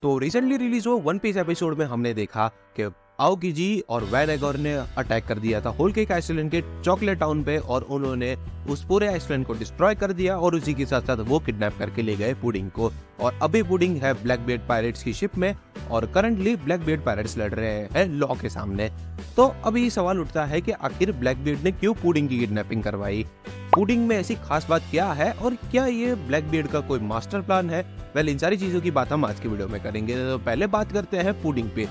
तो recently release हुआ one piece episode में हमने देखा कि आओकी और वैनेगोर ने अटैक कर दिया था होल केक आइसलैंड के चॉकलेट टाउन पे और उन्होंने उस पूरे आइसलैंड को डिस्ट्रॉय कर दिया और उसी के साथ साथ वो किडनैप करके ले गए पुडिंग को। और अभी पुडिंग है ब्लैकबीयर्ड पायरेट्स की शिप में और करंटली ब्लैकबीयर्ड पायरेट्स लड़ रहे हैं लॉ के सामने। तो अभी सवाल उठता है कि आखिर ब्लैकबीयर्ड ने क्यों पुडिंग की किडनैपिंग करवाई, पुडिंग में ऐसी खास बात क्या है और क्या ये ब्लैकबीयर्ड का कोई मास्टर प्लान है। वेल, इन सारी चीजों की बात हम आज की वीडियो में करेंगे। तो पहले बात करते हैं पुडिंग पे।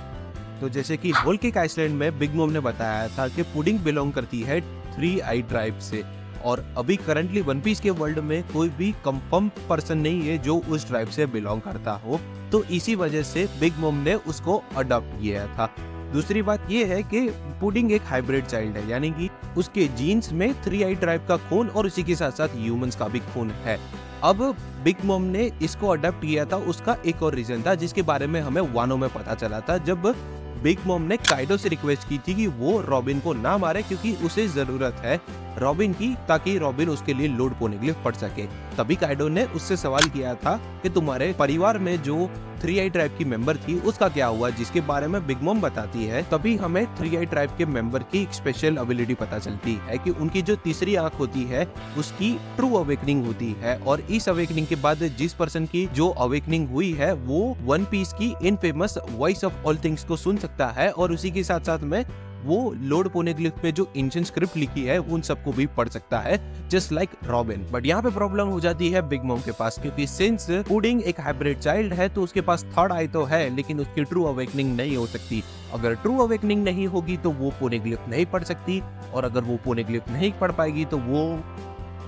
तो जैसे कि होल केक आइसलैंड में बिग मॉम ने बताया था कि पुडिंग बिलोंग करती है 3 आई ट्राइब से और अभी करंटली वन पीस के वर्ल्ड में कोई भी कंफर्म पर्सन नहीं है जो उस ट्राइब से बिलोंग करता हो, तो इसी वजह से बिग मॉम ने उसको अडॉप्ट किया था। दूसरी बात यह है कि पुडिंग एक हाइब्रिड चाइल्ड है, यानी कि उसके जीन्स में 3 आई ट्राइब का खून और उसी के साथ साथ ह्यूमंस का भी खून है। अब बिग मॉम ने इसको अडॉप्ट किया था, उसका एक और रीजन था जिसके बारे में हमें वानो में पता चला था, जब बिग मॉम ने काइडो से रिक्वेस्ट की थी कि वो रॉबिन को ना मारे क्योंकि उसे जरूरत है रॉबिन की, ताकि रॉबिन उसके लिए लोड पोनिग्लिफ पढ़ सके। तभी काइडो ने उससे सवाल किया था कि तुम्हारे परिवार में जो 3 आई ट्राइब की मेंबर थी उसका क्या हुआ, जिसके बारे में बिग मॉम बताती है। तभी हमें 3 आई ट्राइब के मेंबर की एक स्पेशल एबिलिटी पता चलती है कि उनकी जो तीसरी आंख होती है उसकी ट्रू अवेकनिंग होती है और इस अवेकनिंग के बाद जिस पर्सन की जो अवेकनिंग हुई है वो वन पीस की infamous voice of all things को सुन सकता है और उसी के साथ साथ में वो लोड पोनेग्लिफ पे जो एंशिएंट स्क्रिप्ट लिखी है उन सबको भी पढ़ सकता है, जस्ट लाइक रॉबिन। बट यहाँ पे प्रॉब्लम हो जाती है बिग मॉम के पास, क्योंकि सिंस पुडिंग एक हाइब्रिड चाइल्ड है तो उसके पास थर्ड आई तो है लेकिन उसकी ट्रू अवेकनिंग नहीं हो सकती। अगर ट्रू अवेकनिंग नहीं होगी तो वो पोनेग्लिफ नहीं पढ़ सकती और अगर वो पोनेग्लिफ नहीं पढ़ पाएगी तो वो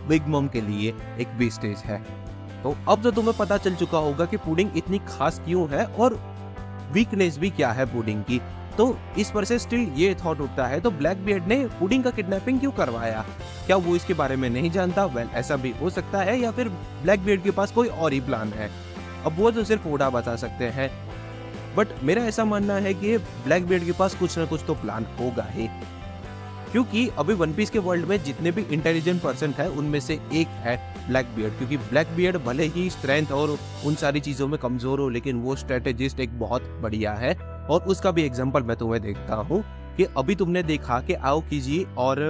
बिग मॉम के लिए एक वेस्टेज है। तो अब तो तुम्हें पता चल चुका होगा कि पुडिंग इतनी खास क्यों है और वीकनेस भी क्या है पुडिंग की। तो इस पर से स्टिल ये थॉट उठता है, तो ब्लैकबीयर्ड ने पुडिंग का किडनैपिंग क्यों करवाया? क्या वो इसके बारे में नहीं जानता? वेल, ऐसा भी हो सकता है, या फिर ब्लैकबीयर्ड के पास कोई और ही प्लान है। अब वो तो सिर्फ ओडा बता सकते हैं, बट मेरा ऐसा मानना है कि ब्लैकबीयर्ड के पास कुछ ना कुछ तो प्लान होगा ही, क्योंकि अभी वन पीस के वर्ल्ड में जितने भी इंटेलिजेंट पर्सन है उनमें से एक है ब्लैकबीयर्ड। क्योंकि ब्लैकबीयर्ड भले ही स्ट्रेंथ और उन सारी चीजों में कमजोर हो लेकिन वो स्ट्रेटेजिस्ट एक बहुत बढ़िया है। और उसका भी एग्जांपल मैं तुम्हें देखता हूँ कि अभी तुमने देखा कि आओकी और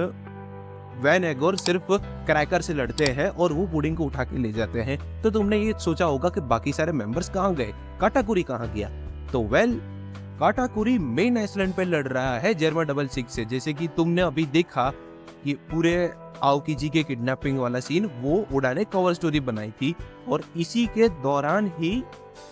वैनेगोर सिर्फ क्रैकर से लड़ते हैं और वो पुडिंग को उठा के ले जाते हैं, तो तुमने ये सोचा होगा कि बाकी सारे मेंबर्स कहाँ गए, काटाकुरी कहाँ गया? तो वेल, काटाकुरी मेन आइसलैंड पे लड़ रहा है जेरमा 66 से। जैसे कि तुमने अभी देखा कि पूरे आओकी के किडनैपिंग वाला सीन वो ओडा ने कवर स्टोरी बनाई थी और इसी के दौरान ही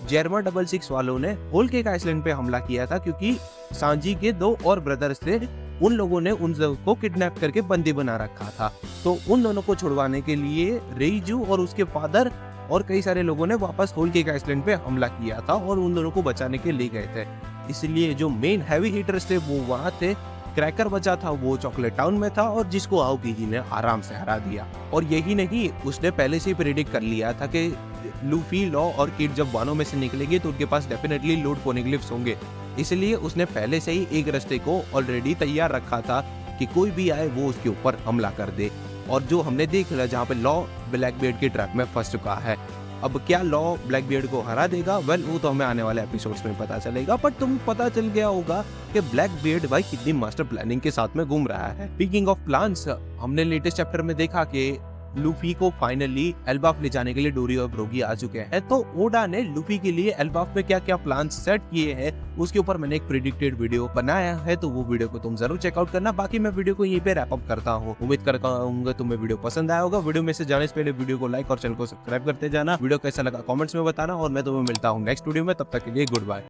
जेरमा 66 वालों ने होल केक आइसलैंड पे हमला किया था, क्योंकि सांजी के 2 और ब्रदर्स थे, उन लोगों ने उन को किडनैप करके बंदी बना रखा था। तो उन दोनों को छुड़वाने के लिए रेइजू और उसके फादर और कई सारे लोगों ने वापस होल केक आइसलैंड पे हमला किया था और उन दोनों को बचाने के लिए गए थे। इसलिए जो मेन हैवी हिटर्स थे वो वहां थे, क्रैकर बचा था वो चॉकलेट टाउन में था और जिसको आओकी ने आराम से हरा दिया। और यही नहीं, उसने पहले से ही प्रेडिक्ट कर लिया था कि लूफी, लॉ और किड जब वानों में से निकलेंगे तो उनके पास डेफिनेटली लोड पोनेग्लिफ्स होंगे, इसलिए उसने पहले से ही एक रास्ते को ऑलरेडी तैयार रखा था कि कोई भी आए वो उसके ऊपर हमला कर दे। और जो हमने देख लिया जहाँ पे लॉ ब्लैकबीयर्ड की ट्रैप में फंस चुका है, अब क्या लॉ ब्लैकबीयर्ड को हरा देगा? वेल, वो तो हमें आने वाले एपिसोड्स में पता चलेगा, बट तुम पता चल गया होगा कि ब्लैकबीयर्ड भाई कितनी मास्टर प्लानिंग के साथ में घूम रहा है। स्पीकिंग ऑफ प्लान्स, हमने लेटेस्ट चैप्टर में देखा कि लूफी को फाइनली एल्बाफ ले जाने के लिए डोरी और ब्रोगी आ चुके हैं, तो ओडा ने लूफी के लिए एल्बाफ में क्या क्या प्लान सेट किए हैं उसके ऊपर मैंने एक प्रेडिक्टेड वीडियो बनाया है, तो वो वीडियो को तुम जरूर चेकआउट करना। बाकी मैं वीडियो को यहीं पे रैप अप करता हूँ। उम्मीद करता हूँ तुम्हें वीडियो पसंद आया होगा। वीडियो में से जाने से पहले वीडियो को लाइक और चैनल को सब्सक्राइब करते जाना। वीडियो कैसा लगा कमेंट्स में बताना और मैं तुम्हें मिलता हूँ नेक्स्ट वीडियो में, तब तक के लिए गुड बाय।